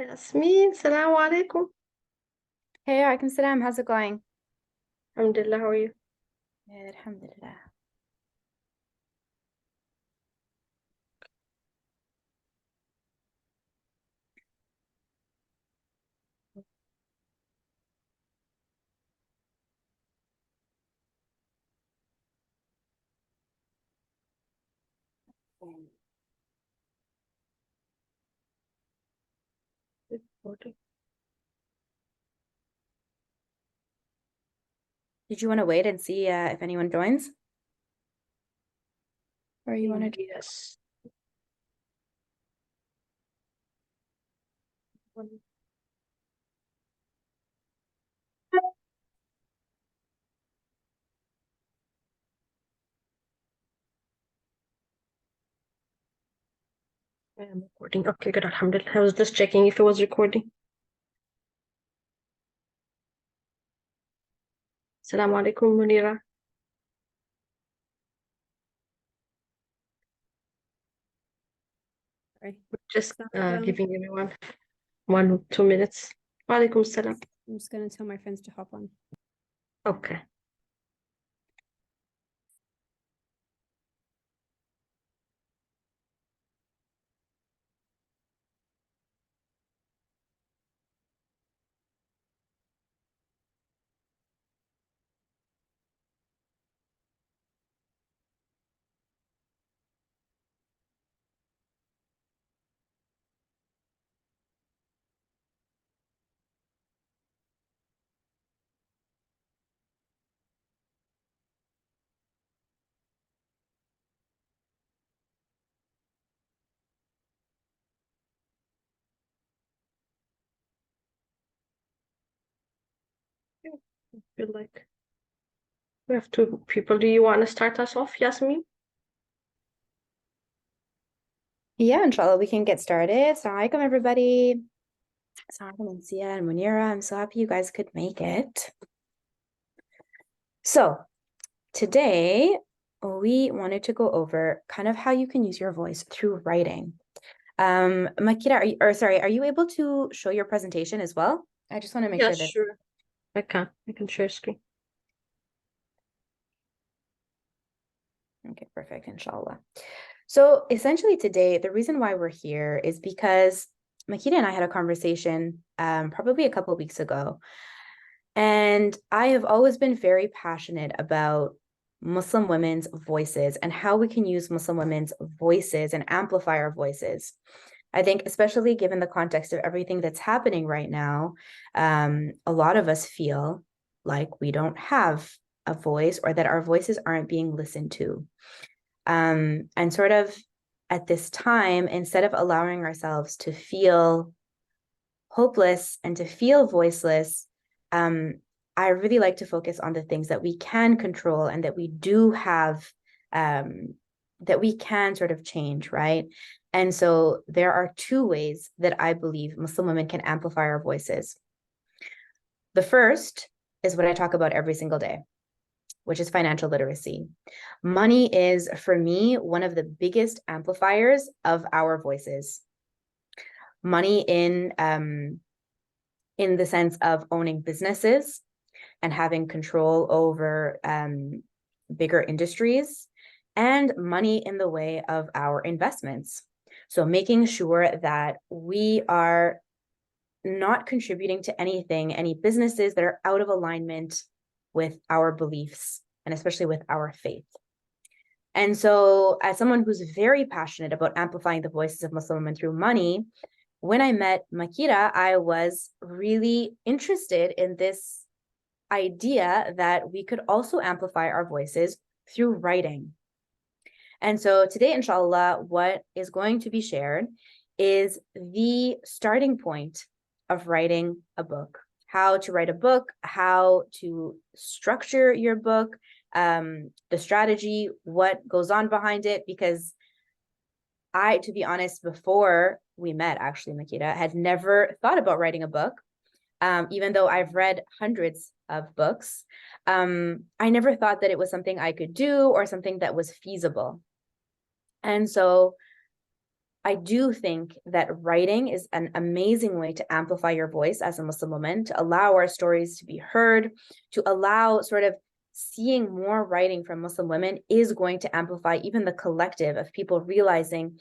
Yasmin, salaam alaikum. Hey, Alaikum Salam. How's it going? Alhamdulillah, how are you? Good, alhamdulillah. Okay. Did you want to wait and see if anyone joins? Or you want to? Yes. I am recording. Okay, good. Alhamdulillah. I was just checking if it was recording. Salaam alaikum, Munira. Sorry. Just Assalamu giving everyone 1 or 2 minutes. Walaikum salam. I'm just going to tell my friends to hop on. Okay. I feel like we have 2 people. Do you want to start us off, Yasmin? Yeah, inshallah, we can get started. Assalamu alaikum, everybody. Assalamu alaikum, Ansia and Munira. I'm so happy you guys could make it. So today we wanted to go over kind of how you can use your voice through writing. Makira, are you able to show your presentation as well? I just want to make sure Yes, that. sure. I can share screen. Okay, perfect, inshallah. So essentially today, the reason why we're here is because Makita and I had a conversation probably a couple of weeks ago. And I have always been very passionate about Muslim women's voices and how we can use Muslim women's voices and amplify our voices. I think, especially given the context of everything that's happening right now, a lot of us feel like we don't have a voice or that our voices aren't being listened to. And sort of at this time, instead of allowing ourselves to feel hopeless and to feel voiceless, I really like to focus on the things that we can control and that we do have, that we can sort of change, right? And so there are 2 ways that I believe Muslim women can amplify our voices. The first is what I talk about every single day, which is financial literacy. Money is, for me, one of the biggest amplifiers of our voices. Money in the sense of owning businesses and having control over bigger industries, and money in the way of our investments. So making sure that we are not contributing to anything, any businesses that are out of alignment with our beliefs, and especially with our faith. And so as someone who's very passionate about amplifying the voices of Muslim women through money, when I met Makira, I was really interested in this idea that we could also amplify our voices through writing. And so today, inshallah, what is going to be shared is the starting point of writing a book, how to write a book, how to structure your book, the strategy, what goes on behind it, because to be honest, before we met, actually, Makita, had never thought about writing a book. Even though I've read hundreds of books, I never thought that it was something I could do or something that was feasible. And so I do think that writing is an amazing way to amplify your voice as a Muslim woman, to allow our stories to be heard, to allow sort of seeing more writing from Muslim women is going to amplify even the collective of people realizing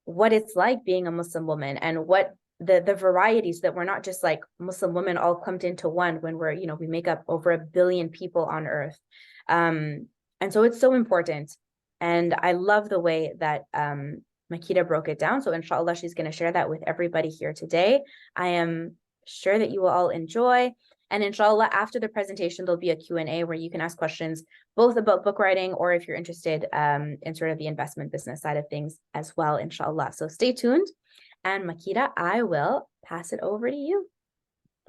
what it's like being a Muslim woman and what the varieties, that we're not just like Muslim women all clumped into one when we're, we make up over 1 billion people on earth. And so it's so important. And I love the way that Makeda broke it down. So inshallah, she's going to share that with everybody here today. I am sure that you will all enjoy. And inshallah, after the presentation, there'll be a Q&A where you can ask questions both about book writing or if you're interested in sort of the investment business side of things as well, inshallah. So stay tuned. And Makeda, I will pass it over to you.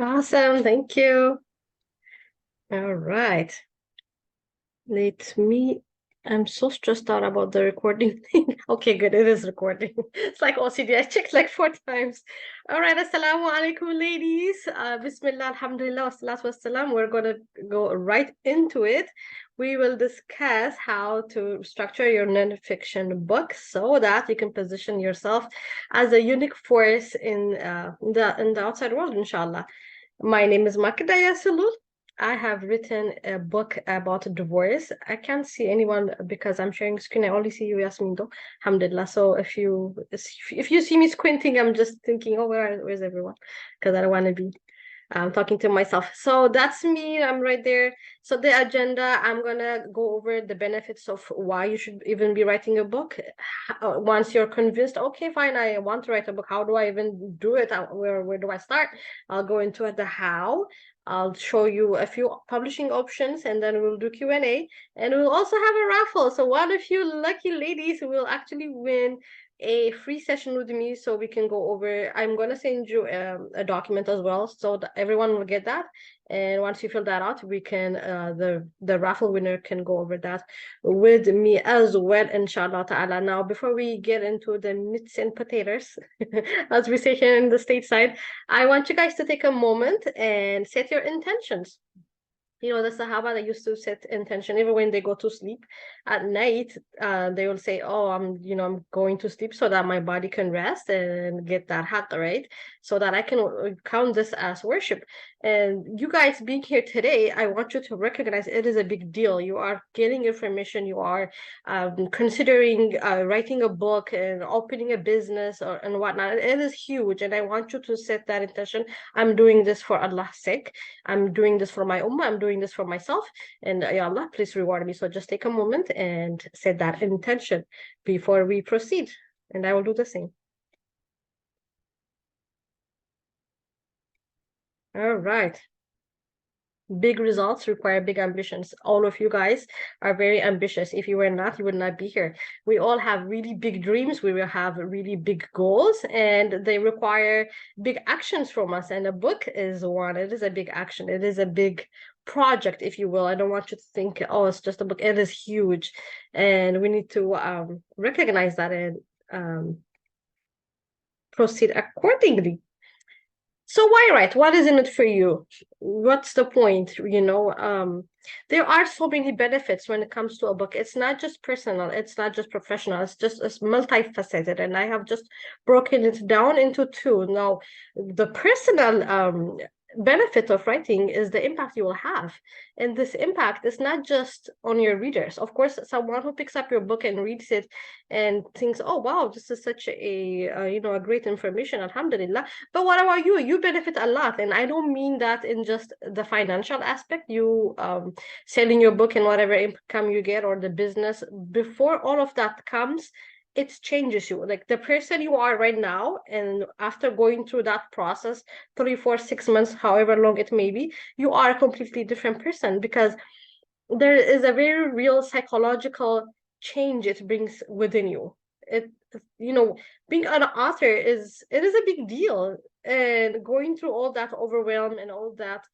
Awesome. Thank you. All right. I'm so stressed out about the recording thing. Okay, good. It is recording. It's like OCD. I checked like 4 times. All right. Assalamu alaikum, ladies. Bismillah, alhamdulillah, wassalatu wassalam. We're going to go right into it. We will discuss how to structure your nonfiction book so that you can position yourself as a unique force in the outside world, inshallah. My name is Makeda Yasulul. I have written a book about divorce. I can't see anyone because I'm sharing screen. I only see you, Yasmin, though. Alhamdulillah. So if you see me squinting, I'm just thinking, oh, where's everyone? Because I don't want to be talking to myself. So that's me. I'm right there. So the agenda, I'm gonna go over the benefits of why you should even be writing a book. Once you're convinced, okay, fine, I want to write a book. How do I even do it? Where do I start? I'll go into the how. I'll show you a few publishing options, and then we'll do Q&A, and we'll also have a raffle. So one of you lucky ladies will actually win a free session with me, so we can go over. I'm going to send you a document as well, so that everyone will get that. And once you fill that out, we can the raffle winner can go over that with me as well, inshallah ta'ala. Now, before we get into the meats and potatoes, as we say here in the stateside, I want you guys to take a moment and set your intentions. The Sahaba, they used to set intention even when they go to sleep at night. They will say, oh, I'm going to sleep so that my body can rest and get that haq, right? So that I can count this as worship. And you guys being here today, I want you to recognize it is a big deal. You are getting information. You are considering writing a book and opening a business and whatnot. It is huge. And I want you to set that intention. I'm doing this for Allah's sake. I'm doing this for my ummah. I'm doing this for myself. And Ya Allah, please reward me. So just take a moment and set that intention before we proceed. And I will do the same. All right. Big results require big ambitions. All of you guys are very ambitious. If you were not, you would not be here. We all have really big dreams. We will have really big goals, and they require big actions from us. And a book is one. It is a big action. It is a big project, if you will. I don't want you to think, oh, it's just a book. It is huge. And we need to recognize that and proceed accordingly. So why write? What is in it for you? What's the point? There are so many benefits when it comes to a book. It's not just personal. It's not just professional. It's multifaceted. And I have just broken it down into 2. Now, the personal benefit of writing is the impact you will have. And this impact is not just on your readers. Of course, someone who picks up your book and reads it and thinks, oh, wow, this is such a great information, alhamdulillah. But what about you? You benefit a lot. And I don't mean that in just the financial aspect, you selling your book and whatever income you get, or the business. Before all of that comes, it changes you, like the person you are right now. And after going through that process, 3, 4, 6 months, however long it may be, you are a completely different person, because there is a very real psychological change it brings within you. Being an author is a big deal, and going through all that overwhelm and all that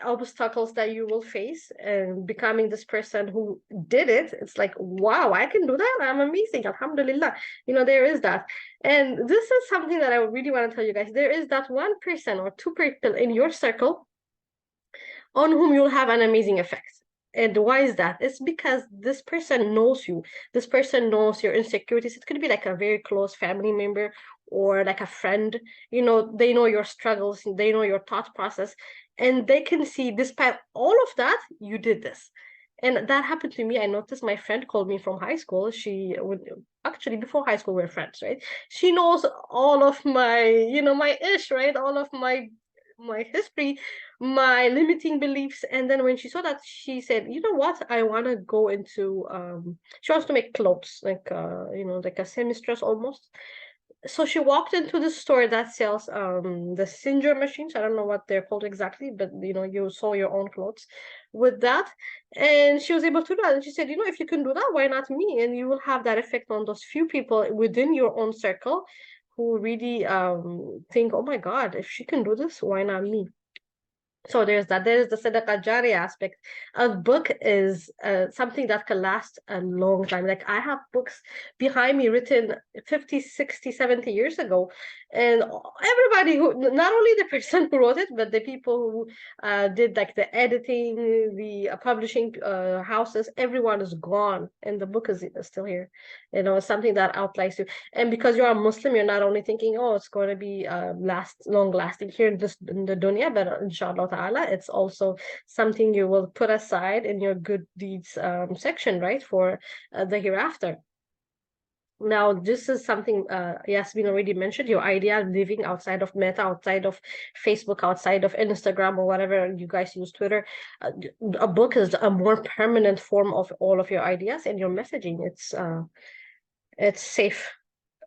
obstacles that you will face and becoming this person who did it, it's like, wow, I can do that. I'm amazing, alhamdulillah. There is that. And this is something that I really want to tell you guys. There is that 1 person or 2 people in your circle on whom you'll have an amazing effect. And why is that? It's because this person knows you. This person knows your insecurities. It could be like a very close family member or like a friend. They know your struggles, they know your thought process, and they can see despite all of that, you did this. And that happened to me. I noticed my friend called me from high school. She would actually, before high school, we were friends, right? She knows all of my ish, right? All of my history, my limiting beliefs. And then when she saw that, she said, you know what, I want to go into she wants to make clothes, like like a seamstress almost. So she walked into the store that sells the Singer machines. I don't know what they're called exactly, but you sew your own clothes with that. And she was able to do that. And she said, if you can do that, why not me? And you will have that effect on those few people within your own circle who really think, oh my God, if she can do this, why not me? So there's that. There's the Sadaqah Jari aspect. A book is something that can last a long time. Like I have books behind me written 50, 60, 70 years ago. And everybody who, not only the person who wrote it, but the people who did like the editing, the publishing houses, everyone is gone. And the book is still here. It's something that outlives you. And because you're a Muslim, you're not only thinking, oh, it's going to be long lasting here in the dunya, but inshallah ta'ala, it's also something you will put aside in your good deeds section, right, for the hereafter. Now, this is something Yasmin already mentioned, your idea of living outside of Meta, outside of Facebook, outside of Instagram, or whatever you guys use, Twitter. A book is a more permanent form of all of your ideas and your messaging. It's safe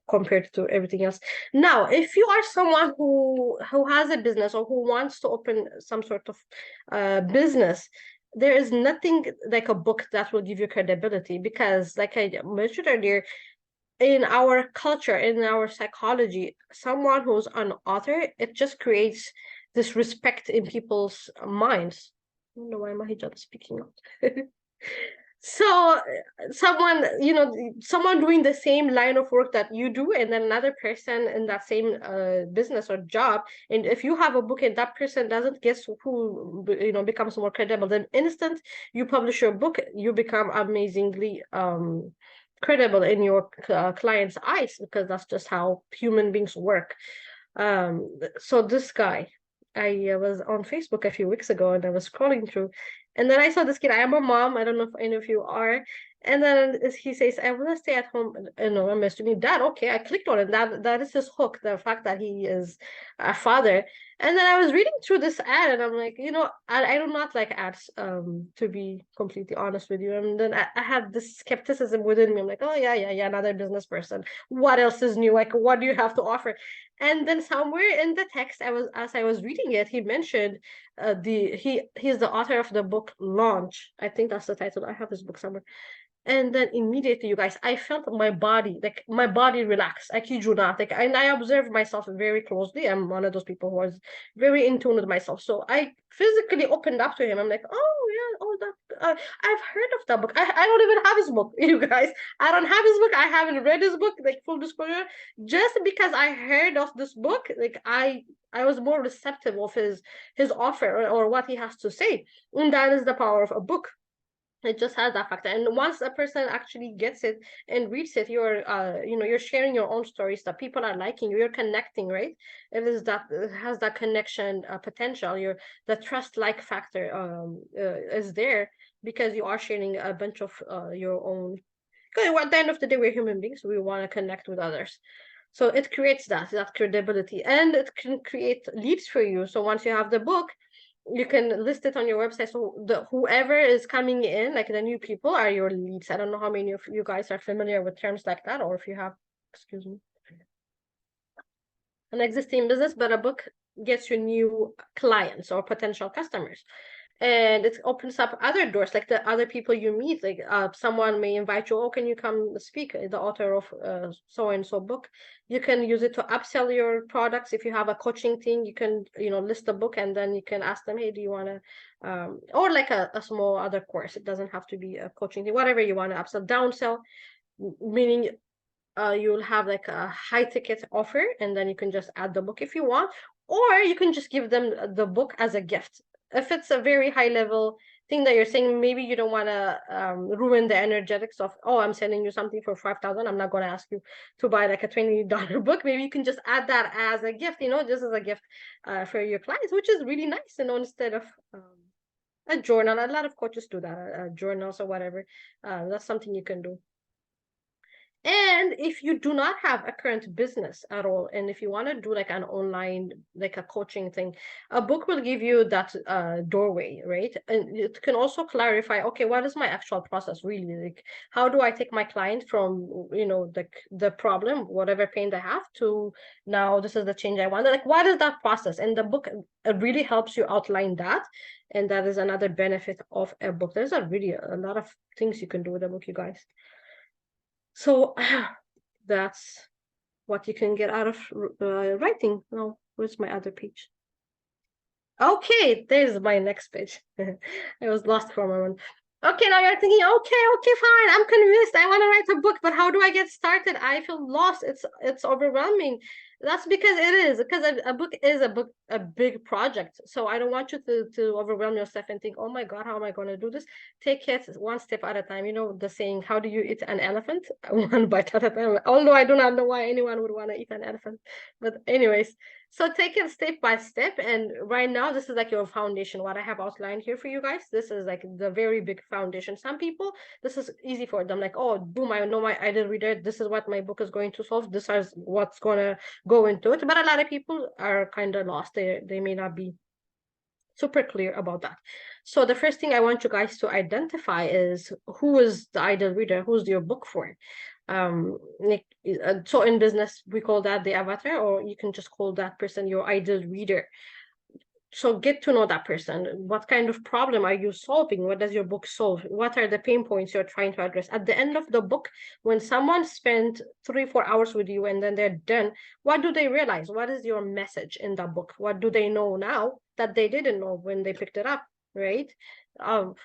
compared to everything else. Now, if you are someone who has a business or who wants to open some sort of business, there is nothing like a book that will give you credibility, because like I mentioned earlier, in our culture, in our psychology, someone who's an author, it just creates this respect in people's minds. I don't know why my hijab is speaking out. So someone doing the same line of work that you do, and then another person in that same business or job, and if you have a book and that person doesn't, guess who becomes more credible? Then instant you publish your book, you become amazingly credible in your client's eyes, because that's just how human beings work. So this guy, I was on Facebook a few weeks ago and I was scrolling through, and then I saw this kid. I am a mom. I don't know if any of you are. And then he says, I want to stay at home. I'm assuming dad. Okay, I clicked on it. That is his hook, the fact that he is a father. And then I was reading through this ad and I'm like, I do not like ads, to be completely honest with you. And then I had this skepticism within me. I'm like, oh yeah, another business person. What else is new? Like, what do you have to offer? And then somewhere in the text, as I was reading it, he mentioned he's the author of the book Launch. I think that's the title. I have his book somewhere. And then immediately, you guys, I felt my body relax. I kid you not. And I observed myself very closely. I'm one of those people who was very in tune with myself. So I physically opened up to him. I'm like, oh yeah, oh that I've heard of that book. I don't even have his book, you guys. I don't have his book. I haven't read his book. Like, full disclosure, just because I heard of this book, like I was more receptive of his offer, or what he has to say, and that is the power of a book. It just has that factor. And once a person actually gets it and reads it, you're sharing your own stories that people are liking. You're connecting, right? It has that connection potential. The trust like factor is there, because you are sharing a bunch of your own. Because at the end of the day, we're human beings. We want to connect with others. So it creates that credibility, and it can create leads for you. So once you have the book, you can list it on your website. So whoever is coming in, like the new people, are your leads. I don't know how many of you guys are familiar with terms like that, or if you have, excuse me, an existing business, but a book gets you new clients or potential customers. And it opens up other doors, like the other people you meet. Like someone may invite you, oh, can you come speak, the author of so and so book. You can use it to upsell your products. If you have a coaching thing, you can list the book, and then you can ask them, hey, do you want to or like a small other course. It doesn't have to be a coaching thing, whatever you want to upsell, downsell, meaning you'll have like a high ticket offer, and then you can just add the book if you want, or you can just give them the book as a gift. If it's a very high level thing that you're saying, maybe you don't want to ruin the energetics of, oh, I'm sending you something for 5,000. I'm not going to ask you to buy like a $20 book. Maybe you can just add that as a gift, just as a gift for your clients, which is really nice, instead of a journal. A lot of coaches do that, journals or whatever. That's something you can do. And if you do not have a current business at all, and if you want to do like an online, like a coaching thing, a book will give you that doorway, right? And it can also clarify, okay, what is my actual process really? Like, how do I take my client from, like the problem, whatever pain they have, to now this is the change I want. Like, what is that process? And the book really helps you outline that. And that is another benefit of a book. There's a lot of things you can do with a book, you guys. So that's what you can get out of writing. Oh, where's my other page? Okay, there's my next page. I was lost for a moment. Okay, now you're thinking, okay, fine. I'm convinced. I want to write a book, but how do I get started? I feel lost. It's overwhelming. That's because it is, because a book is a big project. So I don't want you to overwhelm yourself and think, oh my God, how am I going to do this? Take it one step at a time. The saying, how do you eat an elephant? One bite at a time. Although I do not know why anyone would want to eat an elephant. But anyways, so take it step by step. And right now, this is like your foundation. What I have outlined here for you guys, this is like the very big foundation. Some people, this is easy for them. Like, oh, boom, I know my ideal reader. This is what my book is going to solve. This is what's going to go into it. But a lot of people are kind of lost. They may not be super clear about that. So the first thing I want you guys to identify is, who is the ideal reader? Who's your book for? So in business, we call that the avatar, or you can just call that person your ideal reader. So get to know that person. What kind of problem are you solving? What does your book solve? What are the pain points you're trying to address? At the end of the book, when someone spent 3-4 hours with you and then they're done, what do they realize? What is your message in that book? What do they know now that they didn't know when they picked it up, right?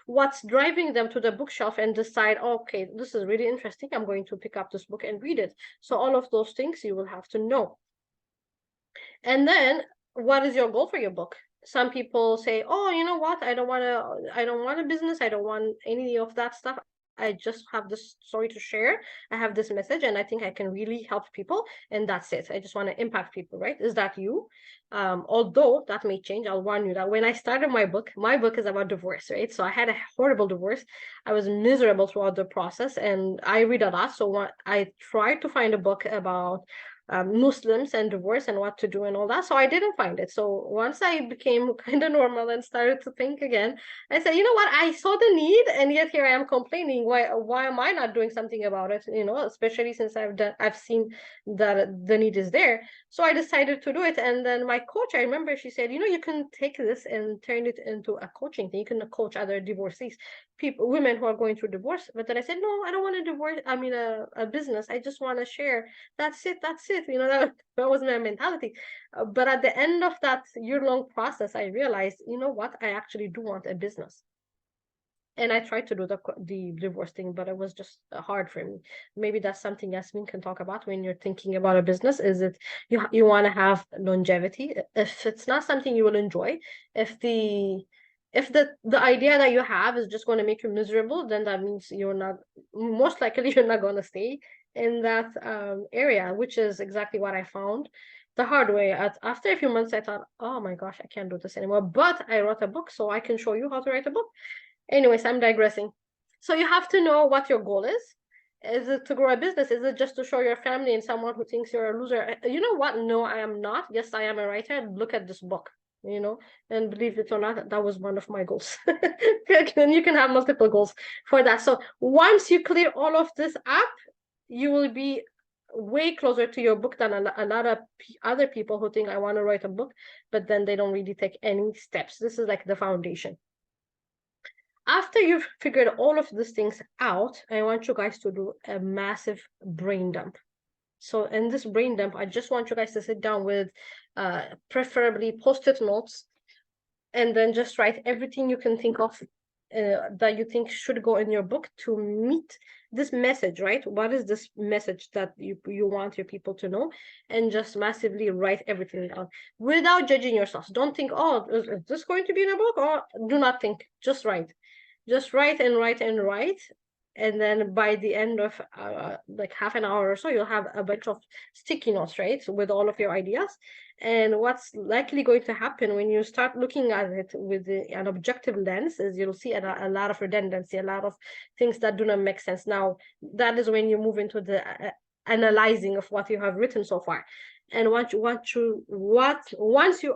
What's driving them to the bookshelf and decide, okay, this is really interesting. I'm going to pick up this book and read it. So all of those things you will have to know. And then, what is your goal for your book? Some people say, oh, you know what? I don't want a business. I don't want any of that stuff. I just have this story to share. I have this message and I think I can really help people. And that's it. I just want to impact people, right? Is that you? Although that may change, I'll warn you that when I started my book is about divorce, right? So I had a horrible divorce. I was miserable throughout the process and I read a lot. So I tried to find a book about Muslims and divorce and what to do and all that. So I didn't find it. So once I became kind of normal and started to think again, I said, you know what? I saw the need, and yet here I am complaining. Why am I not doing something about it? Especially since I've seen that the need is there. So I decided to do it. And then my coach, I remember she said, you can take this and turn it into a coaching thing. You can coach other divorcees, women who are going through divorce. But then I said, no, I don't want to divorce. I mean, a business. I just want to share. That's it. That was my mentality. But at the end of that year-long process, I realized, you know what? I actually do want a business. And I tried to do the divorce thing, but it was just hard for me. Maybe that's something Yasmin can talk about when you're thinking about a business. Is it you want to have longevity? If it's not something you will enjoy, if the idea that you have is just going to make you miserable, then that means most likely you're not going to stay in that area, which is exactly what I found the hard way. After a few months, I thought, oh my gosh, I can't do this anymore. But I wrote a book, so I can show you how to write a book. Anyways, I'm digressing. So you have to know what your goal is. Is it to grow a business? Is it just to show your family and someone who thinks you're a loser? You know what? No, I am not. Yes, I am a writer. Look at this book, and believe it or not, that was one of my goals. And you can have multiple goals for that. So once you clear all of this up, you will be way closer to your book than a lot of other people who think I want to write a book, but then they don't really take any steps. This is like the foundation. After you've figured all of these things out, I want you guys to do a massive brain dump. So in this brain dump, I just want you guys to sit down with preferably post-it notes, and then just write everything you can think of that you think should go in your book to meet this message, right? What is this message that you want your people to know? And just massively write everything down without judging yourself. Don't think, oh, is this going to be in a book? Or do not think, just write. Just write and write and write. And then by the end of like half an hour or so, you'll have a bunch of sticky notes, right? With all of your ideas. And what's likely going to happen when you start looking at it with an objective lens is you'll see a lot of redundancy, a lot of things that do not make sense. Now, that is when you move into the analyzing of what you have written so far. And once you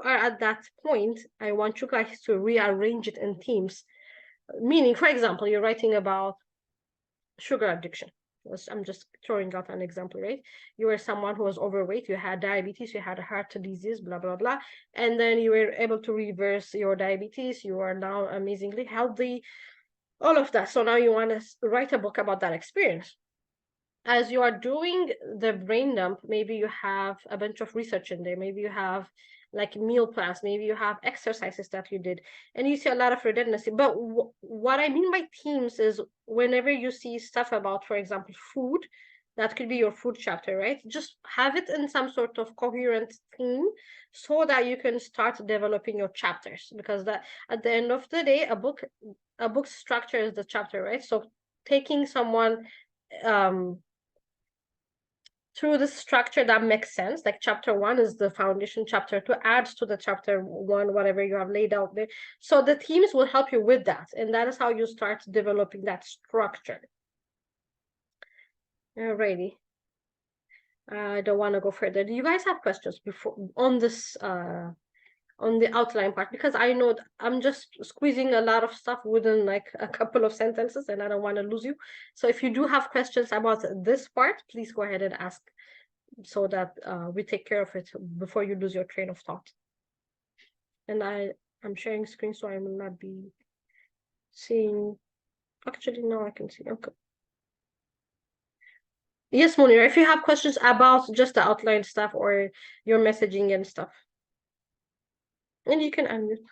are at that point, I want you guys to rearrange it in themes. Meaning, for example, you're writing about sugar addiction. I'm just throwing out an example, right? You were someone who was overweight, you had diabetes, you had a heart disease, blah, blah, blah. And then you were able to reverse your diabetes. You are now amazingly healthy, all of that. So now you want to write a book about that experience. As you are doing the brain dump, maybe you have a bunch of research in there. Maybe you have like meal plans, maybe you have exercises that you did, and you see a lot of redundancy. But what I mean by themes is whenever you see stuff about, for example, food, that could be your food chapter, right? Just have it in some sort of coherent theme so that you can start developing your chapters, because that at the end of the day, a book's structure is the chapter, right? So taking someone through the structure that makes sense, like chapter 1 is the foundation, chapter 2 adds to the chapter 1, whatever you have laid out there. So the themes will help you with that. And that is how you start developing that structure. Alrighty. I don't want to go further. Do you guys have questions before on this on the outline part? Because I know I'm just squeezing a lot of stuff within like a couple of sentences and I don't want to lose you. So if you do have questions about this part, please go ahead and ask so that we take care of it before you lose your train of thought. And I'm sharing screen, so I will not be seeing. Actually, no, I can see. Okay. Yes, Munir, if you have questions about just the outline stuff or your messaging and stuff. And you can unmute.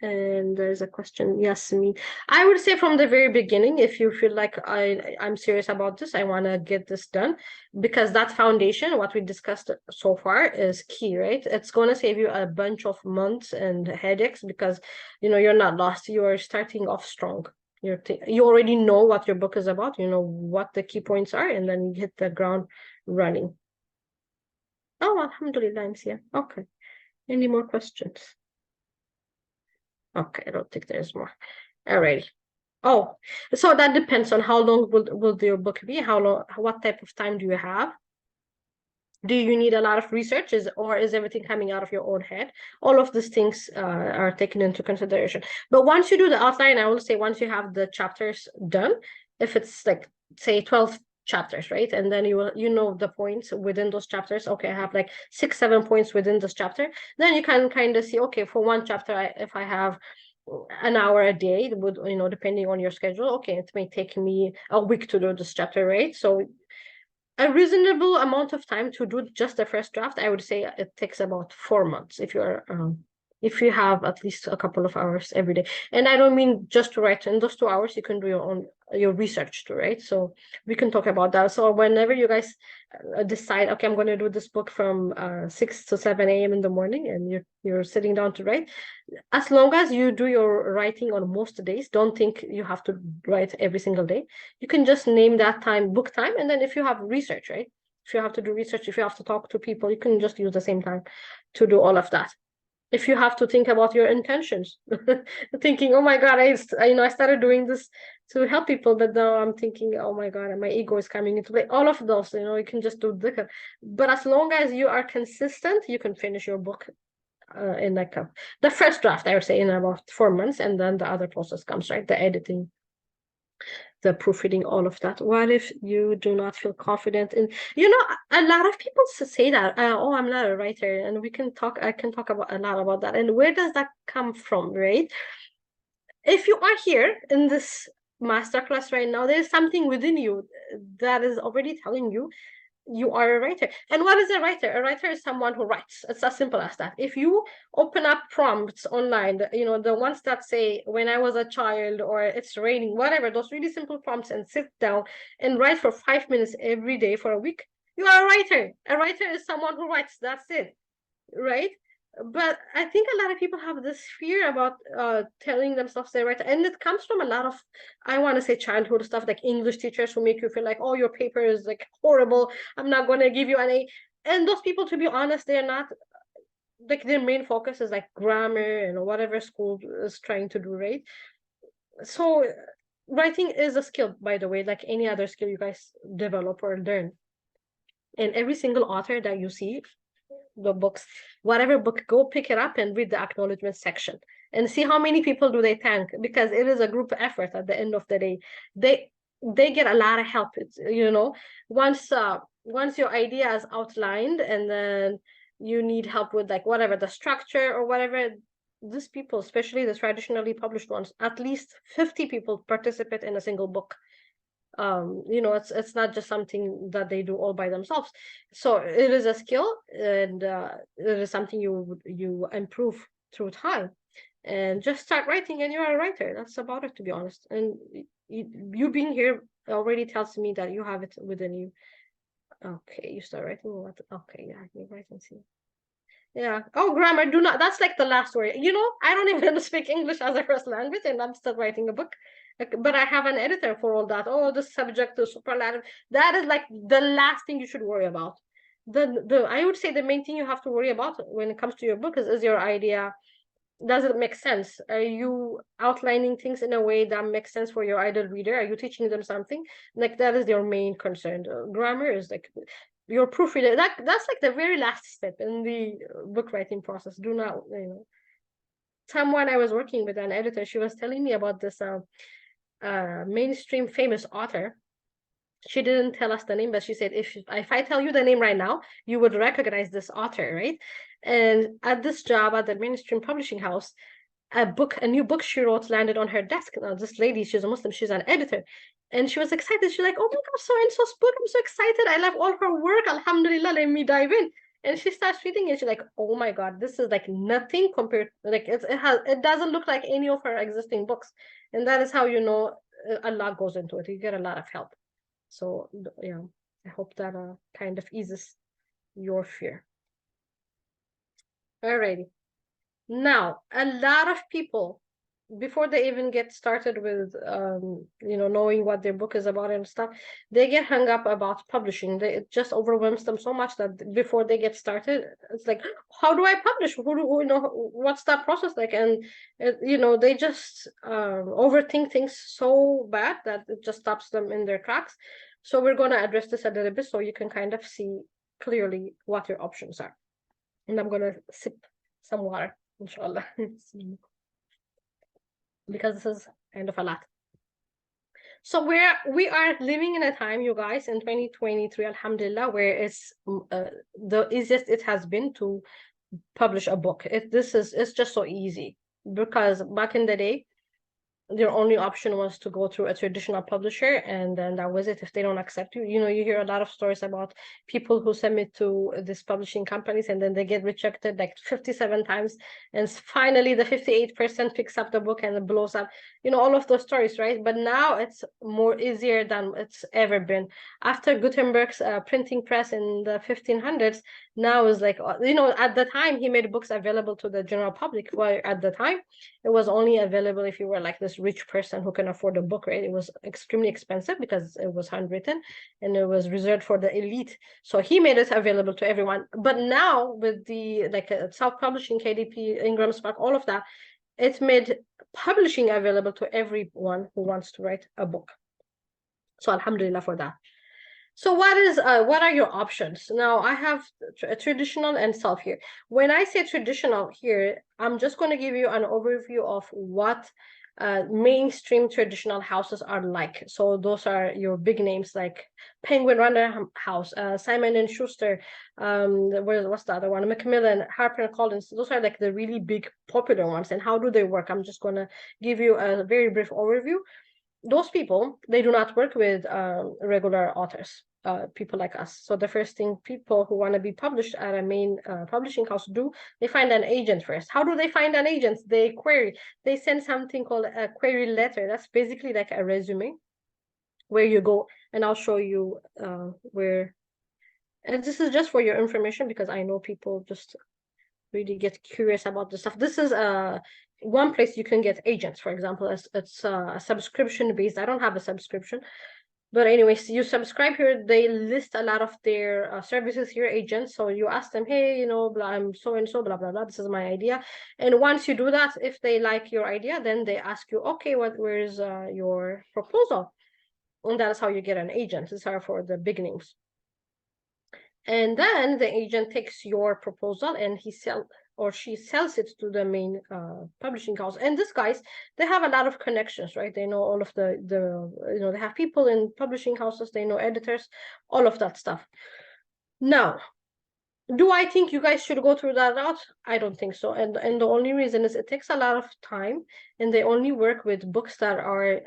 And there's a question, Yasmin. I would say from the very beginning, if you feel like I'm serious about this, I want to get this done, because that foundation, what we discussed so far, is key, right? It's going to save you a bunch of months and headaches because, you know, you're not lost. You are starting off strong. You already know what your book is about. You know what the key points are, and then you hit the ground running. Oh, alhamdulillah, I'm here. Okay. Any more questions? Okay, I don't think there's more. Alrighty. Oh, so that depends on how long will your book be? How long? What type of time do you have? Do you need a lot of research, or is everything coming out of your own head? All of these things are taken into consideration. But once you do the outline, I will say once you have the chapters done, if it's like say 12 chapters, right? And then you know the points within those chapters. Okay, I have like 6-7 points within this chapter. Then you can kind of see, okay, for one chapter, if I have an hour a day, it would, you know, depending on your schedule, okay, it may take me a week to do this chapter, right? So a reasonable amount of time to do just the first draft, I would say it takes about 4 months if you have at least a couple of hours every day. And I don't mean just to write. In those 2 hours, you can do your research too, right? So we can talk about that. So whenever you guys decide, okay, I'm going to do this book from 6 to 7 a.m. in the morning, and you're sitting down to write, as long as you do your writing on most days, don't think you have to write every single day. You can just name that time book time, and then if you have research, right? If you have to do research, if you have to talk to people, you can just use the same time to do all of that. If you have to think about your intentions, thinking, oh my God, I started doing this to help people, but now I'm thinking, oh my God, my ego is coming into play. All of those, you can just do the. But as long as you are consistent, you can finish your book in like the first draft, I would say, in about 4 months, and then the other process comes, right? The editing, the proofreading, all of that. What if you do not feel confident in, a lot of people say that, oh, I'm not a writer, and I can talk about a lot about that. And where does that come from, right? If you are here in this masterclass right now, there's something within you that is already telling you you are a writer. And what is a writer? A writer is someone who writes. It's as simple as that. If you open up prompts online, the ones that say when I was a child, or it's raining, whatever, those really simple prompts, and sit down and write for 5 minutes every day for a week, you are a writer. A writer is someone who writes. That's it, right? But I think a lot of people have this fear about telling themselves they're right, and it comes from a lot of, I want to say, childhood stuff, like English teachers who make you feel like, oh, your paper is like horrible, I'm not going to give you an A. And those people, to be honest, they're not, like, their main focus is like grammar and whatever school is trying to do, right? So writing is a skill, by the way, like any other skill you guys develop or learn. And every single author that you see, the books, whatever book, go pick it up and read the acknowledgement section and see how many people do they thank, because it is a group effort at the end of the day. They get a lot of help. It's, once your idea is outlined and then you need help with like whatever the structure or whatever, these people, especially the traditionally published ones, at least 50 people participate in a single book. It's not just something that they do all by themselves. So it is a skill, and it is something you improve through time. And just start writing and you're a writer. That's about it, to be honest. And you being here already tells me that you have it within you. Okay, you start writing what? Okay, yeah, you write and see. Yeah. Oh, grammar, do not. That's like the last word. I don't even speak English as a first language, and I'm still writing a book. But I have an editor for all that. Oh, the subject, the superlative. That is like the last thing you should worry about. I would say the main thing you have to worry about when it comes to your book is your idea. Does it make sense? Are you outlining things in a way that makes sense for your ideal reader? Are you teaching them something? Like that is your main concern. Grammar is like your proofreader. That's like the very last step in the book writing process. Do not, someone I was working with, an editor, she was telling me about this mainstream famous author. She didn't tell us the name, but she said, if I tell you the name right now, you would recognize this author, right? And at this job at the mainstream publishing house, a new book she wrote landed on her desk. Now, this lady, she's a Muslim, she's an editor. And she was excited. She's like, oh my God, so and so's book. I'm so excited. I love all her work. Alhamdulillah, let me dive in. And she starts reading and she's like, oh my God, this is like nothing compared, like it doesn't look like any of her existing books. And that is how you know a lot goes into it. You get a lot of help. So yeah, I hope that kind of eases your fear. Alrighty. Now, a lot of people, before they even get started with knowing what their book is about and stuff, they get hung up about publishing. It just overwhelms them so much that before they get started, it's like, how do I publish? What's that process like? And they just overthink things so bad that it just stops them in their tracks. So we're going to address this a little bit so you can kind of see clearly what your options are. And I'm going to sip some water, inshallah. Because this is kind of a lot. So we are living in a time, you guys, in 2023, alhamdulillah, where it's the easiest it has been to publish a book. It's just so easy, because back in the day, your only option was to go through a traditional publisher, and then that was it. If they don't accept you, you hear a lot of stories about people who submit to these publishing companies and then they get rejected like 57 times, and finally the 58% picks up the book and it blows up. All of those stories, right? But now it's more easier than it's ever been. After Gutenberg's printing press in the 1500s, now is like, at the time he made books available to the general public, where at the time it was only available if you were like this rich person who can afford a book, right? It was extremely expensive because it was handwritten and it was reserved for the elite. So he made it available to everyone. But now with the self-publishing, KDP, Ingram Spark, all of that, it's made publishing available to everyone who wants to write a book. So alhamdulillah for that. So what are your options? Now I have traditional and self here. When I say traditional here, I'm just going to give you an overview of what mainstream traditional houses are like. So those are your big names like Penguin Random House, Simon and Schuster, what's the other one? Macmillan, Harper & Collins. Those are like the really big popular ones. And how do they work? I'm just going to give you a very brief overview. Those people, they do not work with regular authors, people like us. So the first thing people who want to be published at a main publishing house do, they find an agent first. How do they find an agent? They query. They send something called a query letter. That's basically like a resume where you go, and I'll show you where. And this is just for your information, because I know people just really get curious about the stuff. This is one place you can get agents, for example. It's a subscription based. I don't have a subscription, but anyways, you subscribe here. They list a lot of their services here, agents. So you ask them, hey, you know, blah, I'm so and so, blah blah blah. This is my idea. And once you do that, if they like your idea, then they ask you, okay, where's your proposal? And that is how you get an agent. These are for the beginnings. And then the agent takes your proposal and he sells it to the main publishing house. And these guys, they have a lot of connections, right? They know all of the they have people in publishing houses, they know editors, all of that stuff. Now, do I think you guys should go through that route? I don't think so. And the only reason is it takes a lot of time, and they only work with books that are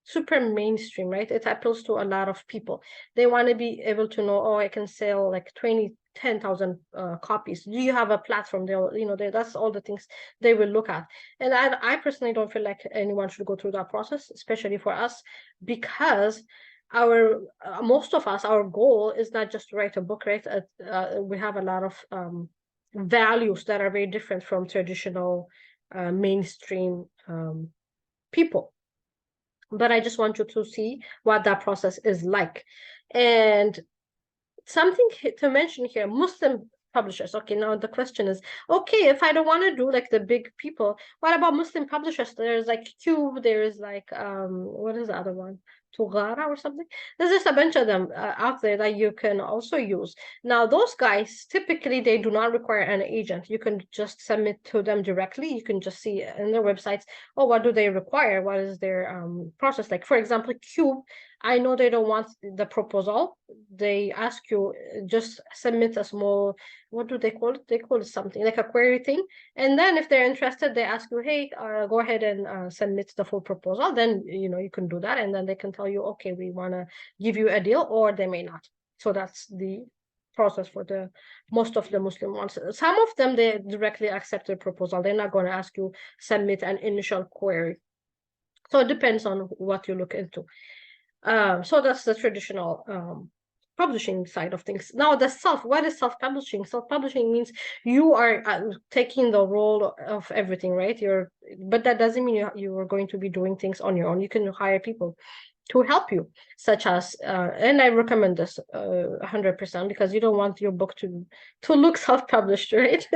super mainstream, right? It appeals to a lot of people. They want to be able to know, oh, I can sell like 10,000 copies. Do you have a platform? They'll, that's all the things they will look at. And I personally don't feel like anyone should go through that process, especially for us, because most of us, our goal is not just to write a book, right? We have a lot of values that are very different from traditional mainstream people. But I just want you to see what that process is like. And something to mention here, Muslim publishers. Okay, now the question is, okay, if I don't want to do like the big people, what about Muslim publishers? There's like Cube, there's like, what is the other one? Tugara or something. There's just a bunch of them out there that you can also use. Now, those guys, typically, they do not require an agent. You can just submit to them directly. You can just see in their websites, oh, what do they require? What is their process? Like, for example, Cube, I know they don't want the proposal. They ask you just submit a small, what do they call it? They call it something like a query thing. And then if they're interested, they ask you, hey, go ahead and submit the full proposal. Then, you can do that. And then they can tell you, okay, we want to give you a deal, or they may not. So that's the process for the most of the Muslim ones. Some of them, they directly accept the proposal. They're not going to ask you submit an initial query. So it depends on what you look into. So that's the traditional publishing side of things. Now, what is self-publishing? Self-publishing means you are taking the role of everything, right? But that doesn't mean you are going to be doing things on your own. You can hire people to help you, such as, and I recommend this 100% because you don't want your book to look self-published, right?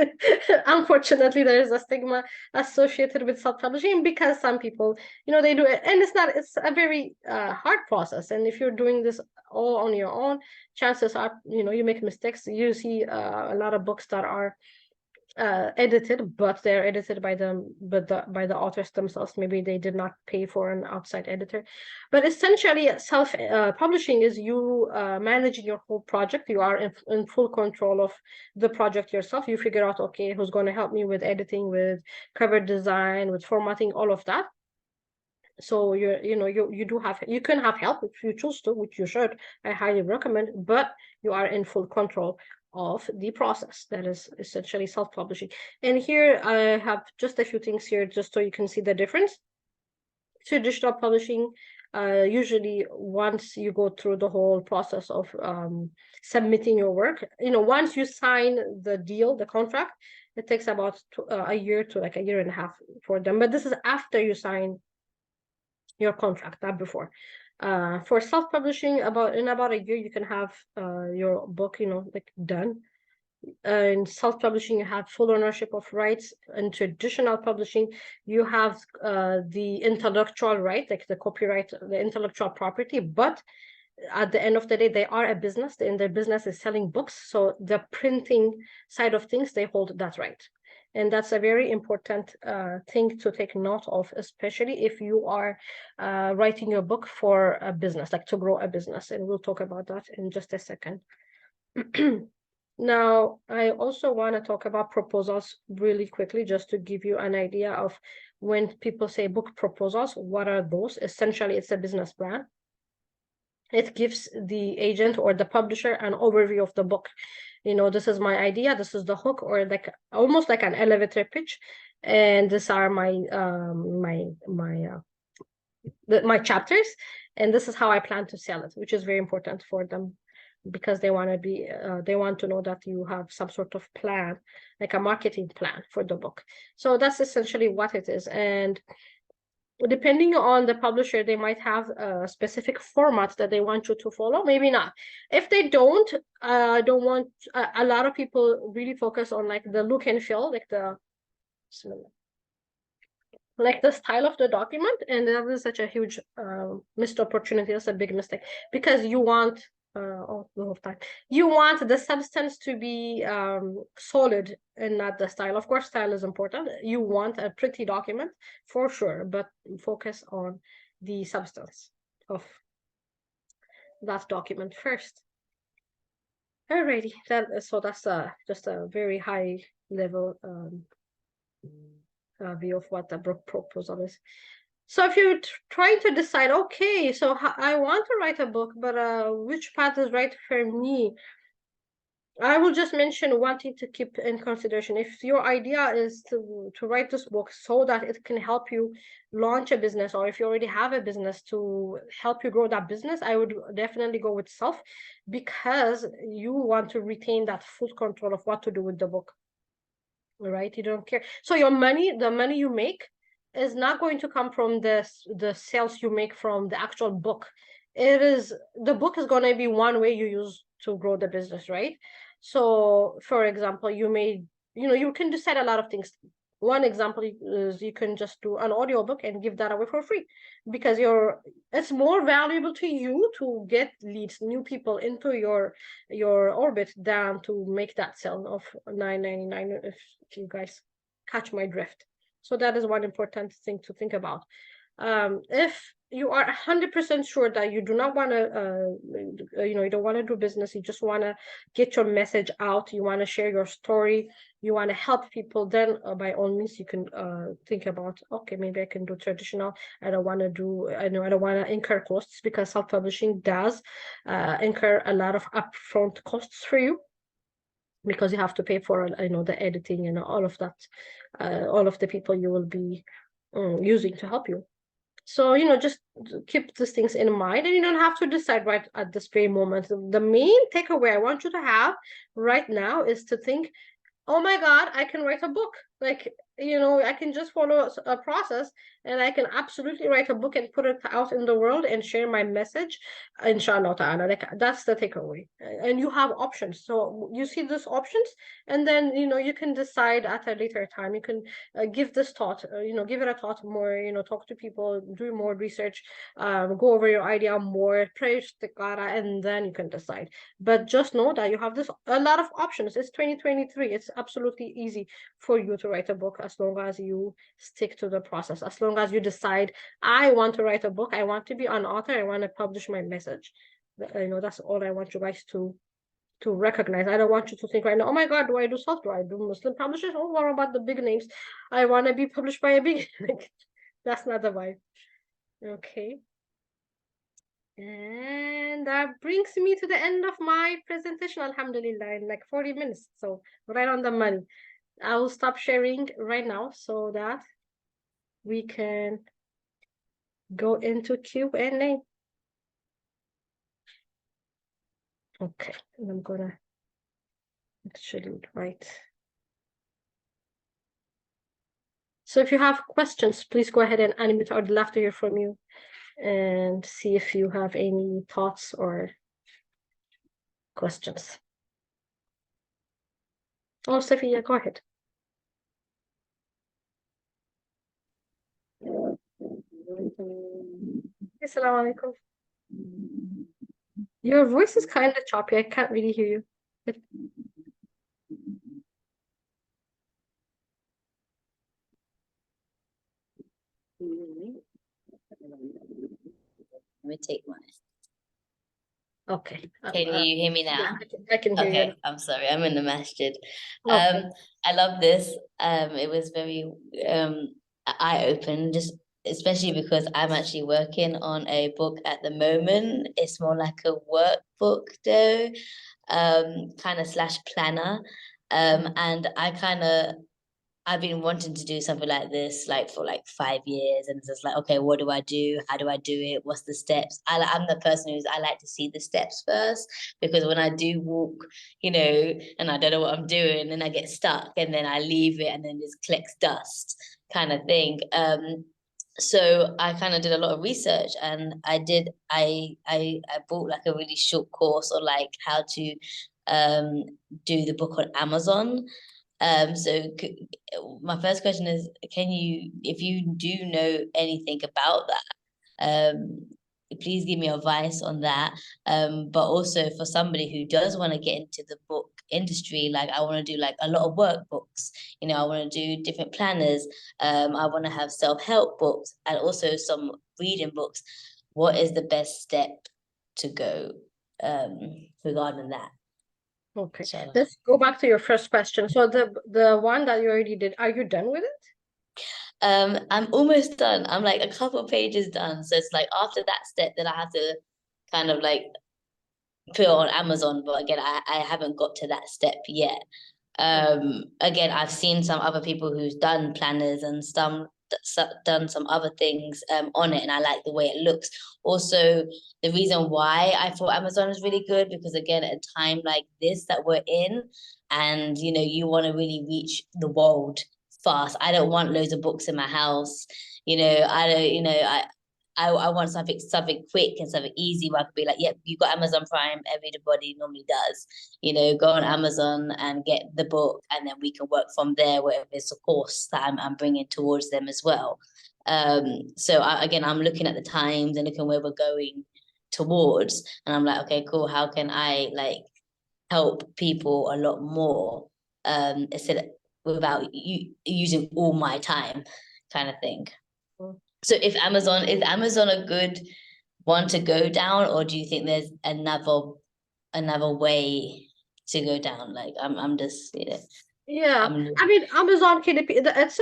Unfortunately, there is a stigma associated with self-publishing because some people, they do it, and it's a very hard process. And if you're doing this all on your own, chances are, you make mistakes. You see a lot of books that are edited, but they're edited by by the authors themselves. Maybe they did not pay for an outside editor. But essentially, self-publishing is you managing your whole project. You are in full control of the project yourself. You figure out, okay, who's going to help me with editing, with cover design, with formatting, all of that. So you can have help if you choose to, which you should. I highly recommend, but you are in full control of the process. That is essentially self-publishing. And here I have just a few things here just so you can see the difference. Traditional publishing, usually once you go through the whole process of submitting your work, once you sign the deal, the contract, it takes about a year to like a year and a half for them. But this is after you sign your contract, not before. For self-publishing, in about a year, you can have your book, like done. In self-publishing, you have full ownership of rights. In traditional publishing, you have the intellectual right, like the copyright, the intellectual property. But at the end of the day, they are a business, and their business is selling books. So the printing side of things, they hold that right. And that's a very important thing to take note of, especially if you are writing your book for a business, like to grow a business. And we'll talk about that in just a second. Now, I also want to talk about proposals really quickly, just to give you an idea of when people say book proposals, what are those? Essentially, it's a business plan. It gives the agent or the publisher an overview of the book. This is my idea, this is the hook, or like almost like an elevator pitch, and these are my my chapters, and this is how I plan to sell it, which is very important for them because they want to be they want to know that you have some sort of plan, like a marketing plan for the book. So that's essentially what it is. And depending on the publisher, they might have a specific format that they want you to follow, maybe not. If they don't want, a lot of people really focus on like the look and feel, like the style of the document, and that is such a huge missed opportunity. That's a big mistake, because you want you want the substance to be solid and not the style. Of course, style is important. You want a pretty document for sure, but focus on the substance of that document first. Alrighty, so that's just a very high level view of what the book proposal is. So if you're trying to decide, okay, so I want to write a book, but which path is right for me? I will just mention one thing to keep in consideration. If your idea is to write this book so that it can help you launch a business, or if you already have a business to help you grow that business, I would definitely go with self, because you want to retain that full control of what to do with the book. Right? You don't care. So your money, the money you make, is not going to come from the sales you make from the actual book. The book is going to be one way you use to grow the business, right? So for example, you can decide a lot of things. One example is you can just do an audiobook and give that away for free, because it's more valuable to you to get leads, new people into your orbit, than to make that sale of $9.99, if you guys catch my drift. So that is one important thing to think about. If you are 100% sure that you do not want to, you don't want to do business, you just want to get your message out, you want to share your story, you want to help people, then by all means you can think about, okay, maybe I can do traditional. I don't want to incur costs, because self-publishing does incur a lot of upfront costs for you, because you have to pay for the editing and all of that, all of the people you will be using to help you. So just keep these things in mind, and you don't have to decide right at this very moment. The main takeaway I want you to have right now is to think, oh my God, I can write a book. Like, I can just follow a process, and I can absolutely write a book and put it out in the world and share my message, inshallah ta'ala. Like, that's the takeaway. And you have options. So you see these options, and then, you can decide at a later time. You can give this thought, give it a thought more, talk to people, do more research, go over your idea more, pray istikhara, and then you can decide. But just know that you have a lot of options. It's 2023. It's absolutely easy for you to write a book, as long as you stick to the process, as long as you decide, I want to write a book, I want to be an author, I want to publish my message. That's all I want you guys to recognize. I don't want you to think right now, oh my God, do I do self? Do I do Muslim publishers? Oh, what about the big names? I want to be published by a big that's not the vibe. Okay. And that brings me to the end of my presentation, alhamdulillah, in like 40 minutes. So right on the money. I will stop sharing right now so that we can go into Q&A. Okay, and I'm gonna actually write. So if you have questions, please go ahead and unmute. I'd love to hear from you and see if you have any thoughts or questions. Oh, Sophia, go ahead. Assalamu alaikum. Your voice is kind of choppy. I can't really hear you. Let me take mine. Okay. Can you hear me now? I can hear you. Okay, I'm sorry, I'm in the masjid. Okay. I love this. It was very eye-opening, just especially because I'm actually working on a book at the moment. It's more like a workbook though, kind of / planner. And I've been wanting to do something like this like for like 5 years, and it's just like, okay, what do I do? How do I do it? What's the steps? I'm the person I like to see the steps first, because when I do walk, and I don't know what I'm doing, and I get stuck, and then I leave it, and then it collects dust, kind of thing. So I kind of did a lot of research, and I bought like a really short course on like how to do the book on Amazon. So my first question is, if you do know anything about that, please give me advice on that. But also for somebody who does want to get into the book industry, like I want to do like a lot of workbooks, I want to do different planners. I want to have self-help books and also some reading books. What is the best step to go regarding that? Okay, So let's go back to your first question. So the one that you already did, are you done with it? I'm almost done. I'm like a couple pages done. So it's like after that step, then I have to kind of like put it on Amazon. But again, I haven't got to that step yet. Again, I've seen some other people who's done planners and done some other things on it, and I like the way it looks. Also, the reason why I thought Amazon is really good, because again, at a time like this that we're in, and you want to really reach the world fast. I don't want loads of books in my house. I don't, I want something quick and something easy where I could be like, yep, you got Amazon Prime, everybody normally does. Go on Amazon and get the book, and then we can work from there, wherever it's a course that I'm bringing towards them as well. So again, I'm looking at the times and looking where we're going towards, and I'm like, okay, cool. How can I like help people a lot more instead of without using all my time, kind of thing. So is Amazon a good one to go down, or do you think there's another way to go down? Like I'm just Yeah, I mean, Amazon KDP, it's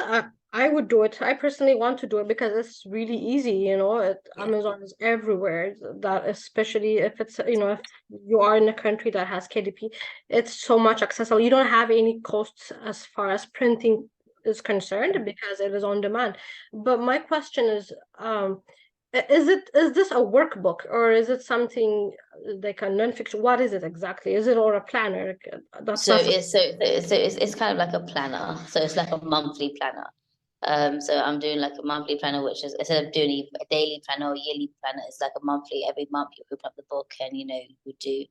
I would do it. I personally want to do it because it's really easy, Amazon is everywhere. That especially if it's, if you are in a country that has KDP, it's so much accessible. You don't have any costs as far as printing is concerned because it is on demand. But my question is, is this a workbook, or is it something like a nonfiction? What is it exactly? Is it or a planner? That's So not it's kind of like a planner. So it's like a monthly planner. So I'm doing like a monthly planner, which is instead of doing a daily planner or yearly planner, it's like a monthly. Every month you open up the book and you do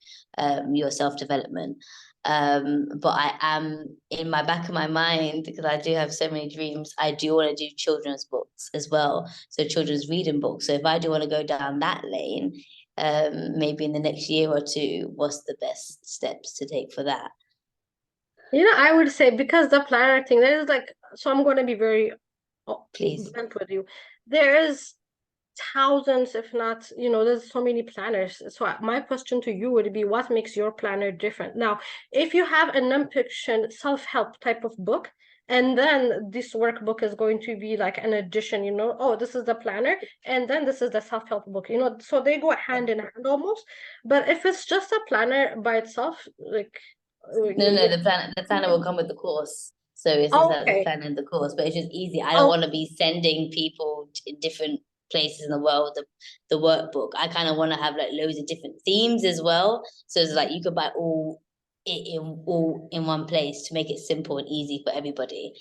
your self-development. But I am in my back of my mind, because I do have so many dreams. I do want to do children's books as well, so children's reading books. So if I do want to go down that lane, maybe in the next year or two, what's the best steps to take for that? I would say, because the planner thing, there is like, so I'm going to be very Please. blunt with you. There is thousands, if not, there's so many planners. So my question to you would be, what makes your planner different? Now, if you have a nonfiction self-help type of book, and then this workbook is going to be like an addition, oh, this is the planner, and then this is the self-help book, so they go hand in hand almost. But if it's just a planner by itself, like No, the planner will come with the course. So it's just like the planner and the course, but it's just easy. I don't want to be sending people to different places in the world the workbook. I kind of want to have like loads of different themes as well. So it's like you could buy all in one place to make it simple and easy for everybody.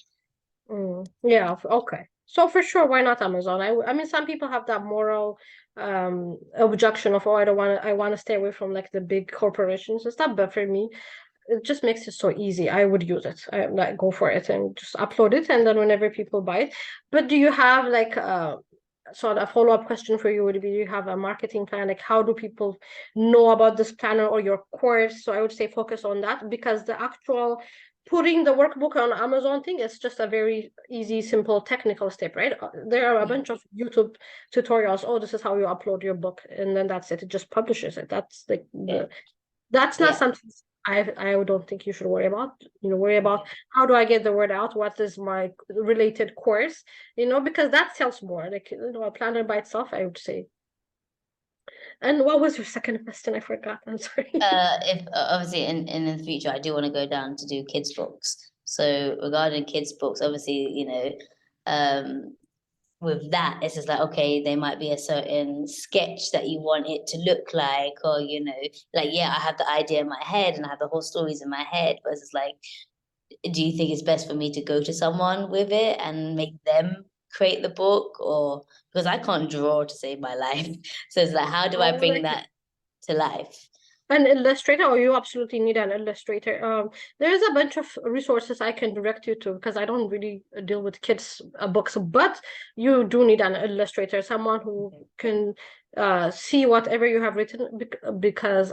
Yeah, okay. So for sure, why not Amazon? I mean, some people have that moral objection of, oh, I want to stay away from like the big corporations and stuff. But for me, it just makes it so easy. I would use it. I like go for it and just upload it, and then whenever people buy it. But do you have like sort of a follow-up question for you would be, do you have a marketing plan? Like, how do people know about this planner or your course? So I would say focus on that, because the actual putting the workbook on Amazon thing is just a very easy, simple technical step, right? There are a bunch of YouTube tutorials. Oh, this is how you upload your book, and then that's it. It just publishes it. That's like that's not something I don't think you should worry about. Worry about how do I get the word out? What is my related course? Because that sells more. Like, a planner by itself, I would say. And what was your second question? I forgot. I'm sorry. If obviously in the future I do want to go down to do kids books. So regarding kids' books, obviously, with that, it's just like, okay, there might be a certain sketch that you want it to look like, or, like, yeah, I have the idea in my head and I have the whole stories in my head, but it's just like, do you think it's best for me to go to someone with it and make them create the book? Or because I can't draw to save my life. So it's like, how do I bring that to life? An illustrator, or you absolutely need an illustrator. There's a bunch of resources I can direct you to, because I don't really deal with kids books, but you do need an illustrator, someone who can see whatever you have written, because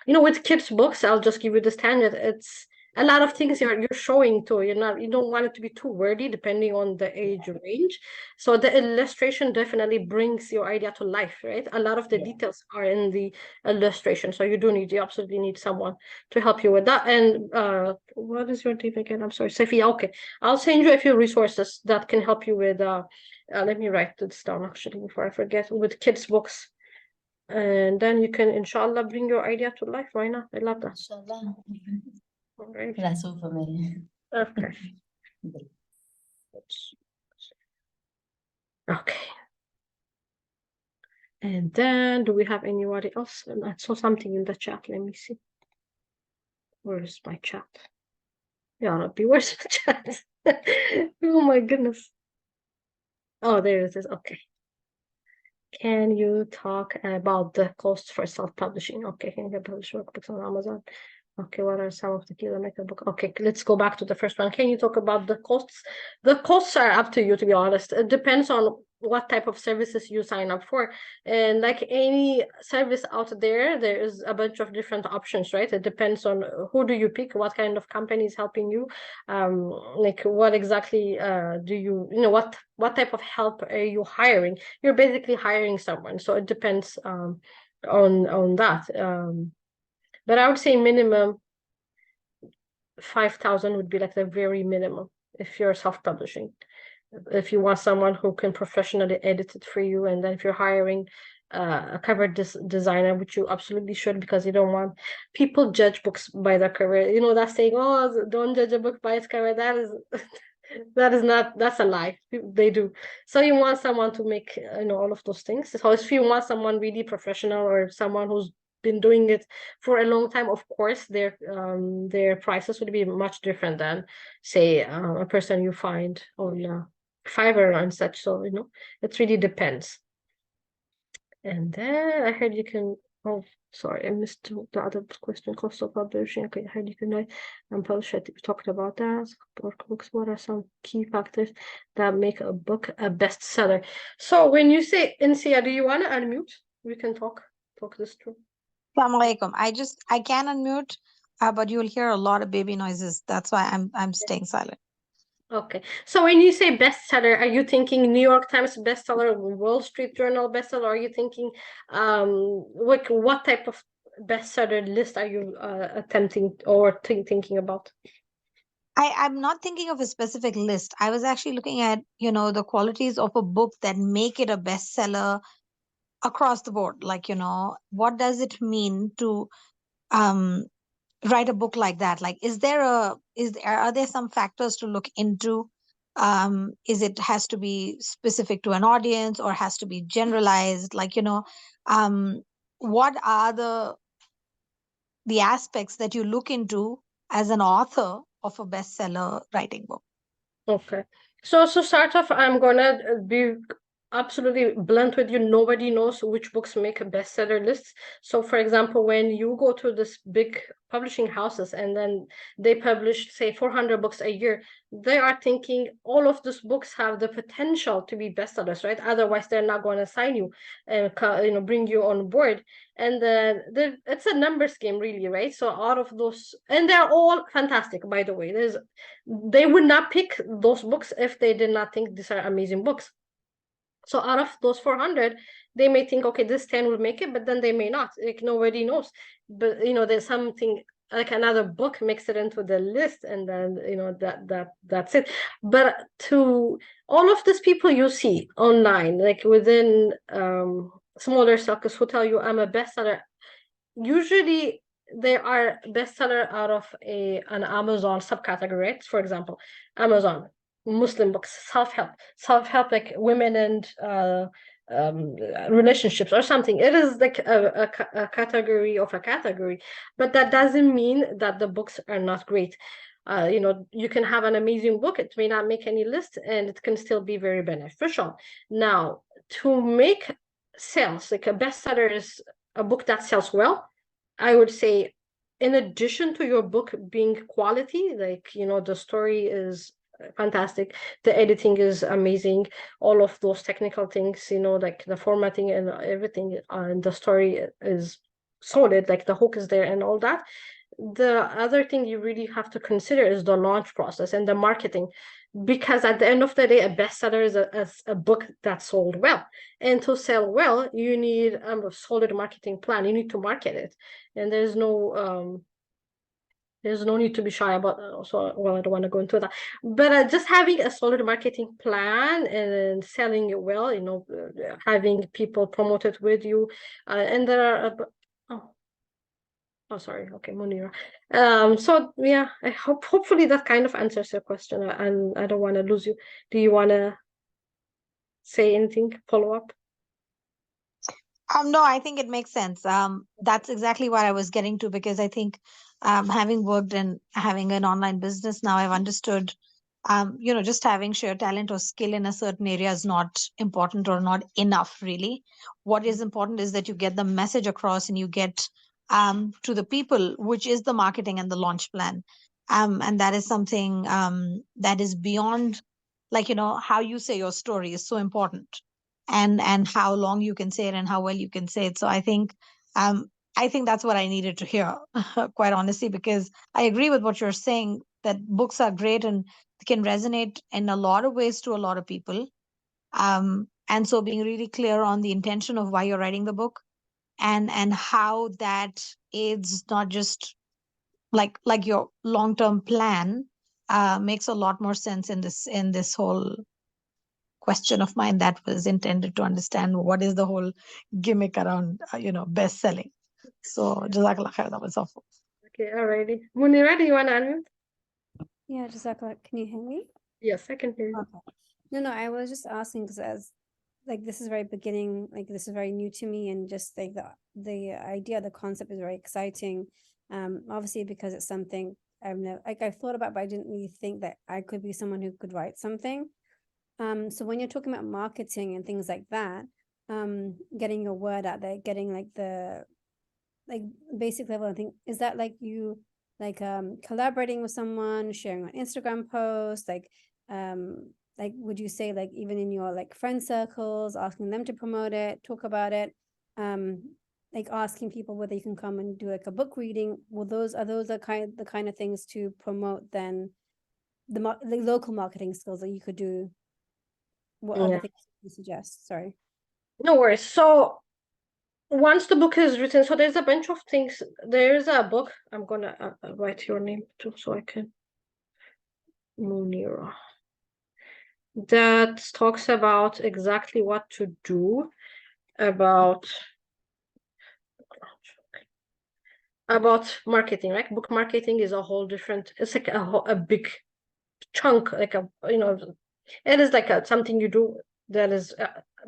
with kids books, I'll just give you the standard. It's a lot of things you're showing to. You don't want it to be too wordy, depending on the age range. So the illustration definitely brings your idea to life, right? A lot of the details are in the illustration, so you absolutely need someone to help you with that. And what is your name again? I'm sorry, Safia. Okay, I'll send you a few resources that can help you with let me write this down actually before I forget, with kids books, and then you can inshallah bring your idea to life. Why not? I love that. Inshallah. All right, That's all for me. okay. Okay. And then do we have anybody else? And I saw something in the chat. Let me see. Where is my chat? Yeah, Rabbi, where's the chat? Oh my goodness. Oh, there it is. Okay. Can you talk about the costs for self-publishing? Okay, can you publish workbooks on Amazon? Okay, what are some of the key that make a book? Okay, let's go back to the first one. Can you talk about the costs? The costs are up to you, to be honest. It depends on what type of services you sign up for. And like any service out there, there is a bunch of different options, right? It depends on who do you pick, what kind of company is helping you, like what exactly do you, what type of help are you hiring? You're basically hiring someone, so it depends on that. But I would say minimum 5,000 would be like the very minimum if you're self-publishing. If you want someone who can professionally edit it for you, and then if you're hiring a cover designer, which you absolutely should, because you don't want people judge books by their cover. That saying, oh, don't judge a book by its cover. That is that's a lie. They do. So you want someone to make all of those things. So if you want someone really professional, or someone who's been doing it for a long time, of course their prices would be much different than, say, a person you find on Fiverr and such. So it really depends. And then I heard you can, oh sorry, I missed the other question. Cost of publishing. Okay, I heard you can write and publish it. We talked about that. Workbooks. What are some key factors that make a book a bestseller? So when you say Insia, do you want to unmute? We can talk this through. Assalamu alaikum. I can unmute, but you'll hear a lot of baby noises. That's why I'm staying silent. Okay. So when you say bestseller, are you thinking New York Times bestseller, Wall Street Journal bestseller? Are you thinking what type of bestseller list are you attempting or thinking about? I'm not thinking of a specific list. I was actually looking at, the qualities of a book that make it a bestseller across the board. Like, what does it mean to write a book like that? Like, are there some factors to look into? Is it has to be specific to an audience, or has to be generalized? Like, what are the aspects that you look into as an author of a bestseller writing book? Okay. So start off, I'm gonna be absolutely blunt with you. Nobody knows which books make a bestseller list. So for example, when you go to this big publishing houses and then they publish, say, 400 books a year, they are thinking all of those books have the potential to be bestsellers, right? Otherwise they're not going to sign you and bring you on board. And it's a numbers game, really, right? So out of those, and they're all fantastic, by the way. They would not pick those books if they did not think these are amazing books. So out of those 400, they may think, okay, this 10 will make it, but then they may not. Like, nobody knows. But there's something, like another book makes it into the list, and then that's it. But to all of these people you see online, like within smaller circles, who tell you I'm a bestseller, usually they are bestseller out of an Amazon subcategory, right? For example, Amazon, Muslim books, self-help like women and relationships or something. It is like a category of a category, but that doesn't mean that the books are not great. You know, you can have an amazing book, it may not make any list, and it can still be very beneficial. Now, to make sales, like a bestseller is a book that sells well. I would say, in addition to your book being quality, like, you know, the story is fantastic, the editing is amazing, all of those technical things, you know, like the formatting and everything, and the story is solid, like the hook is there and all that. The other thing you really have to consider is the launch process and the marketing, because at the end of the day, a bestseller is a book that sold well, and to sell well, you need a solid marketing plan. You need to market it, and there's no need to be shy about so well, I don't want to go into that, but just having a solid marketing plan and selling it well, you know, having people promote it with you, and there are oh, sorry. Okay, Munira. So yeah, I hopefully that kind of answers your question, and I don't want to lose you. Do you want to say anything, follow up? No, I think it makes sense. That's exactly what I was getting to, because I think having worked and having an online business now, I've understood, you know, just having sheer talent or skill in a certain area is not important or not enough, really. What is important is that you get the message across and you get to the people, which is the marketing and the launch plan. And that is something that is beyond, like, you know, how you say your story is so important, and how long you can say it and how well you can say it. So I think that's what I needed to hear, quite honestly, because I agree with what you're saying, that books are great and can resonate in a lot of ways to a lot of people. And so being really clear on the intention of why you're writing the book, and how that aids not just like your long-term plan, makes a lot more sense in this whole question of mine that was intended to understand what is the whole gimmick around you know, best selling. So Jazakallah khair, that was helpful. Okay, alrighty. Munira, do you want to unmute? Yeah, Jazakallah. Can you hear me? Yes, I can hear you. Okay. No, I was just asking because as like this is very beginning, like this is very new to me, and just like the idea, the concept is very exciting. Obviously because it's something I've never like I've thought about, but I didn't really think that I could be someone who could write something. So when you're talking about marketing and things like that, getting your word out there, getting like the like basic level, I think, is that like you like collaborating with someone, sharing on Instagram posts, like would you say like even in your like friend circles, asking them to promote it, talk about it, like asking people whether you can come and do like a book reading? Are those the kind of things to promote then the local marketing skills that you could do? What other Yeah, things you suggest? Sorry. no worries. So once the book is written, so there's a bunch of things. There's a book. I'm gonna write your name too, so I can. Munira. That talks about exactly what to do about marketing, right? Book marketing is a whole different. It's like a big chunk, like you know, it is like something you do that is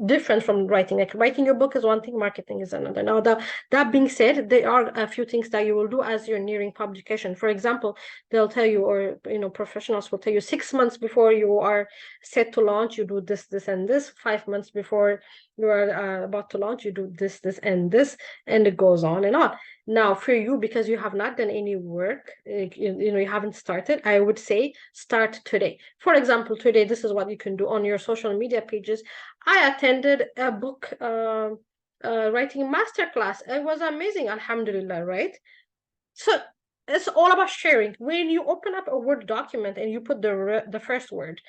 different from writing. Like writing your book is one thing, marketing is another. Now, that being said, there are a few things that you will do as you're nearing publication. For example, they'll tell you, or you know, professionals will tell you 6 months before you are set to launch, you do this, this, and this. 5 months before you are about to launch, you do this, this, and this, and it goes on and on. Now, for you, because you have not done any work, you know, you haven't started, I would say start today. For example, today, this is what you can do on your social media pages. I attended a book writing masterclass. It was amazing, alhamdulillah, right? So it's all about sharing. When you open up a Word document and you put the first word,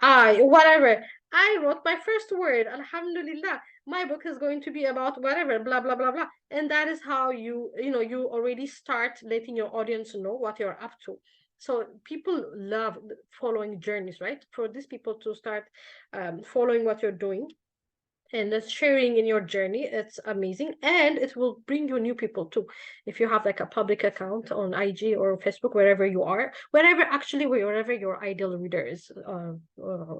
whatever, I wrote my first word, alhamdulillah, my book is going to be about whatever, blah, blah, blah, blah. And that is how you already start letting your audience know what you're up to. So people love following journeys, right? For these people to start following what you're doing, and it's sharing in your journey. It's amazing, and it will bring you new people too. If you have like a public account on IG or Facebook, wherever you are, wherever your ideal reader is,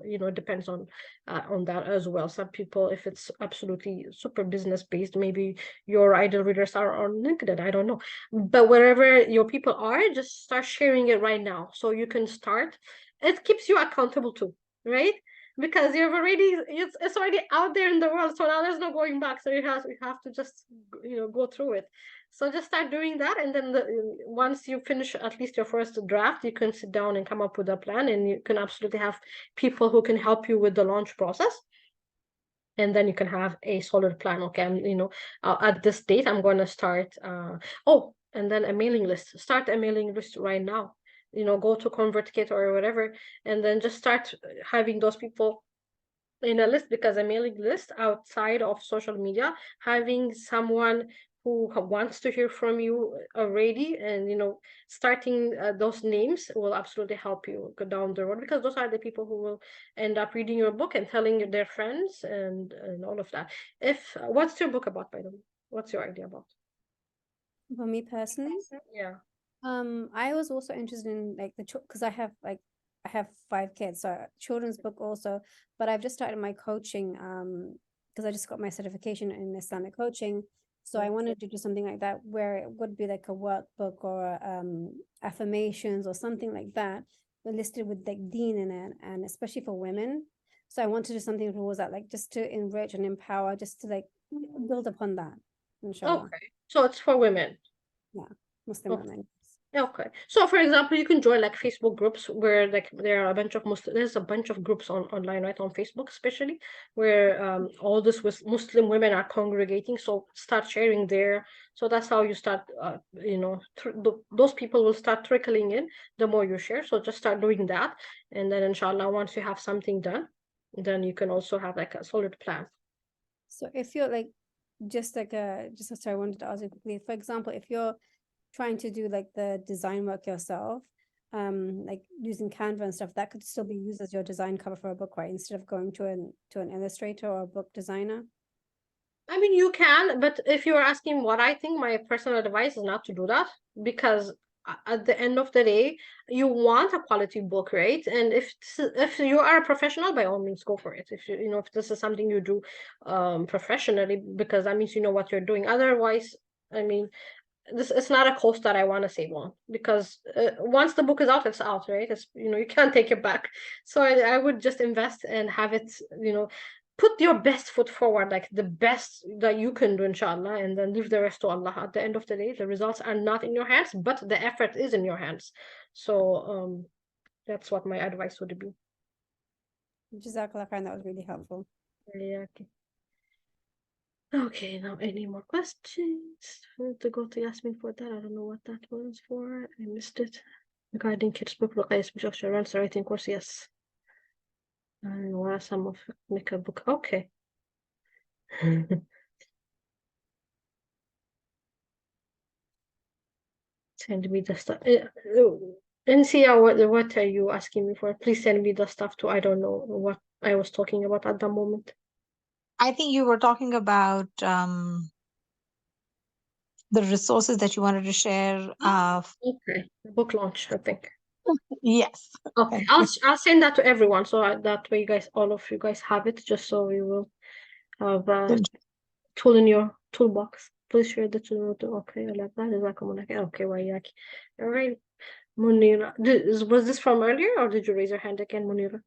it depends on that as well. Some people, if it's absolutely super business based, maybe your ideal readers are on LinkedIn, I don't know. But wherever your people are, just start sharing it right now, so you can start. It keeps you accountable too, right? Because it's already out there in the world, so now there's no going back. So you have to just go through it. So just start doing that, and then once you finish at least your first draft, you can sit down and come up with a plan, and you can absolutely have people who can help you with the launch process. And then you can have a solid plan. Okay, at this date I'm going to start. And then a mailing list. Start a mailing list right now. Go to ConvertKit or whatever, and then just start having those people in a list, because a mailing list outside of social media, having someone who wants to hear from you already, and starting those names will absolutely help you go down the road, because those are the people who will end up reading your book and telling their friends and all of that. What's your book about, by the way? What's your idea about? For me personally, Yeah. I was also interested in like because I have 5 kids, so children's book also, but I've just started my coaching because I just got my certification in Islamic coaching. So I wanted to do something like that where it would be like a workbook or affirmations or something like that, but listed with like deen in it, and especially for women. So I wanted to do something towards that, like just to enrich and empower, just to like build upon that, inshallah. Okay, so it's for women. Yeah, Muslim Okay. women. Okay, so for example, you can join like Facebook groups where like there are a bunch of there's a bunch of groups online, right, on Facebook especially, where all this with Muslim women are congregating. So start sharing there. So that's how you start. Those people will start trickling in the more you share. So just start doing that, and then inshallah, once you have something done, then you can also have like a solid plan. So if you're like sorry, I wanted to ask you quickly. For example, if you're trying to do like the design work yourself, like using Canva and stuff, that could still be used as your design cover for a book, right? Instead of going to an illustrator or a book designer. I mean, you can, but if you're asking what I think, my personal advice is not to do that, because at the end of the day, you want a quality book, right? And if you are a professional, by all means, go for it. If this is something you do professionally, because that means you know what you're doing. Otherwise, I mean, it's not a cost that I want to save on, because once the book is out, it's out, right? You can't take it back. So I would just invest and have it, put your best foot forward, like the best that you can do, inshallah, and then leave the rest to Allah. At the end of the day, the results are not in your hands, but the effort is in your hands. So that's what my advice would be. Jazakallah khair, that was really helpful. Yeah, okay, now any more questions? To go to Yasmin for that. I don't know what that was for. I missed it. Regarding kids book, Ruqayyah Bishakshar runs a writing course, yes. And what are some of make a book? Okay. Send me the stuff. NCR, what are you asking me for? Please send me the stuff too. I don't know what I was talking about at the moment. I think you were talking about the resources that you wanted to share. Okay, book launch, I think. Yes. Okay, Thank you. I'll send that to everyone, so that way all of you guys have it, just so we will have a tool in your toolbox. Please share the tool. Okay, I like that. Is like okay, Wayaki. All right, Munira. Was this from earlier, or did you raise your hand again, Munira?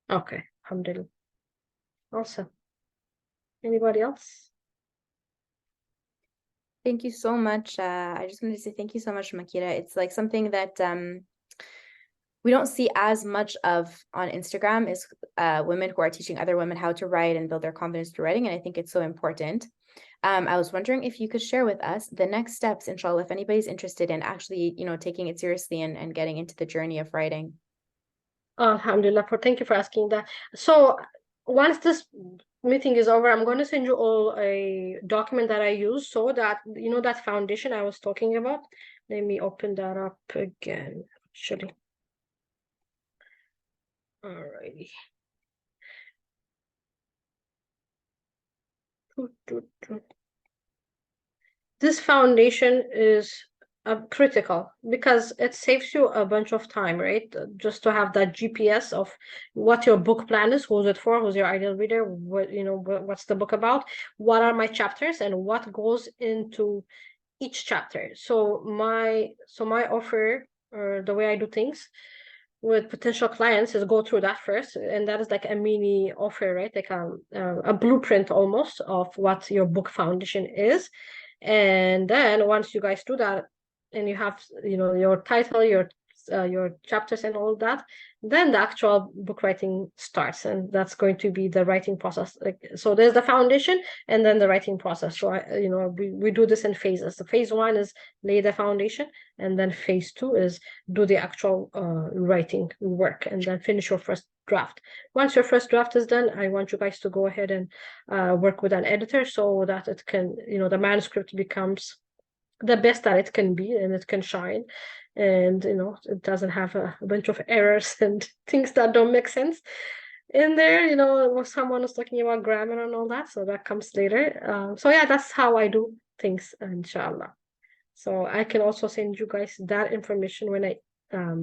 Okay, alhamdulillah. Awesome. Anybody else? Thank you so much. I just wanted to say thank you so much, Makira. It's like something that we don't see as much of on Instagram is women who are teaching other women how to write and build their confidence through writing. And I think it's so important. I was wondering if you could share with us the next steps, inshallah, if anybody's interested in actually, taking it seriously and getting into the journey of writing. Alhamdulillah, thank you for asking that. So once this meeting is over, I'm going to send you all a document that I use, so that that foundation I was talking about. Let me open that up again, actually. Alrighty. This foundation is critical because it saves you a bunch of time, right? Just to have that GPS of what your book plan is, who's it for, who's your ideal reader, what what's the book about, what are my chapters, and what goes into each chapter. So my offer, or the way I do things with potential clients, is go through that first, and that is like a mini offer, right? Like a blueprint almost of what your book foundation is. And then once you guys do that, and you have your title, your chapters and all that, then the actual book writing starts, and that's going to be the writing process. Like, so there's the foundation and then the writing process. So we do this in phases. So phase 1 is lay the foundation, and then phase 2 is do the actual writing work, and then finish your first draft. Once your first draft is done, I want you guys to go ahead and work with an editor so that it can, the manuscript becomes the best that it can be, and it can shine, and it doesn't have a bunch of errors and things that don't make sense in there. Someone was talking about grammar and all that, so that comes later. So yeah, that's how I do things, inshallah. So I can also send you guys that information when I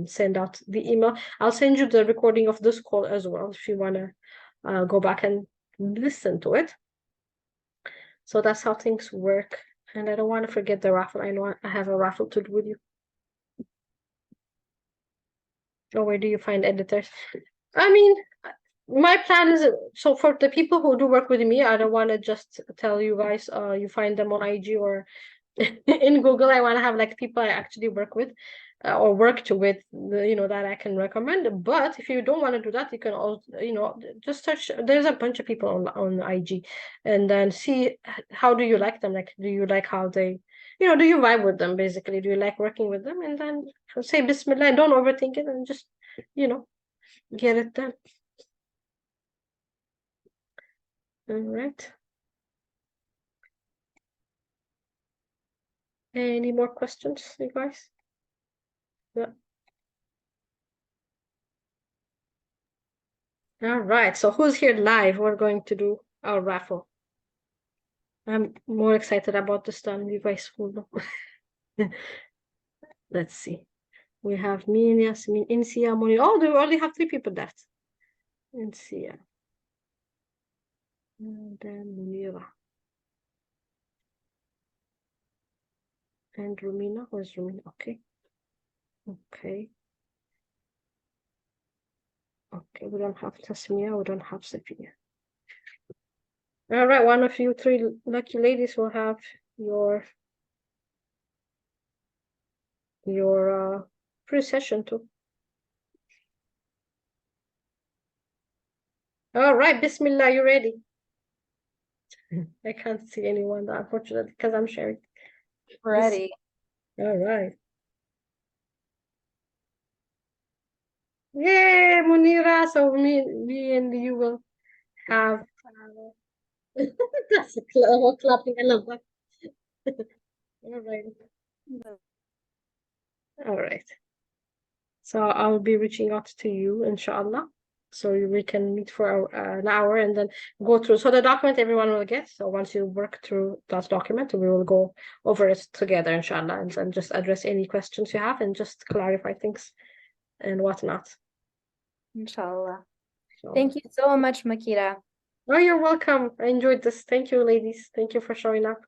send out the email. I'll send you the recording of this call as well if you want to go back and listen to it. So that's how things work. And I don't want to forget the raffle. I know I have a raffle to do with you. Oh, where do you find editors? I mean, my plan is, so for the people who do work with me, I don't want to just tell you guys, you find them on IG or in Google. I want to have like people I actually work with or worked with, that I can recommend. But if you don't want to do that, you can also, just search. There's a bunch of people on IG, and then see how do you like them. Like, do you like how they, do you vibe with them? Basically, do you like working with them? And then say Bismillah, and don't overthink it, and just, get it done. All right. Any more questions, you guys? Yeah. All right. So who's here live? We're going to do our raffle. I'm more excited about this than you guys will know. Let's see. We have me and Yasmin, Insia, Moni. Oh, we only have 3 people left. Insia. And then Munira. And Rumina. Where's Rumina? Okay. Okay. Okay, we don't have Tasmia, we don't have Sophia. All right, one of you 3 lucky ladies will have your free session too. All right, Bismillah, you ready? I can't see anyone, unfortunately, because I'm sharing. Ready. All right. Yay, Munira. So me and you will have that's a clapping. I love that. All right. All right. So I'll be reaching out to you, inshallah. So we can meet for an hour and then go through. So the document everyone will get. So once you work through that document, we will go over it together, inshallah, and then just address any questions you have and just clarify things and whatnot. Inshallah. So, Thank you so much, Makira. oh, you're welcome. I enjoyed this. Thank you, ladies. Thank you for showing up.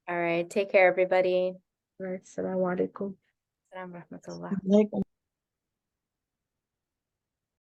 All right. Take care, everybody. All right. Assalamu alaikum. Assalamu rahmatullah. Like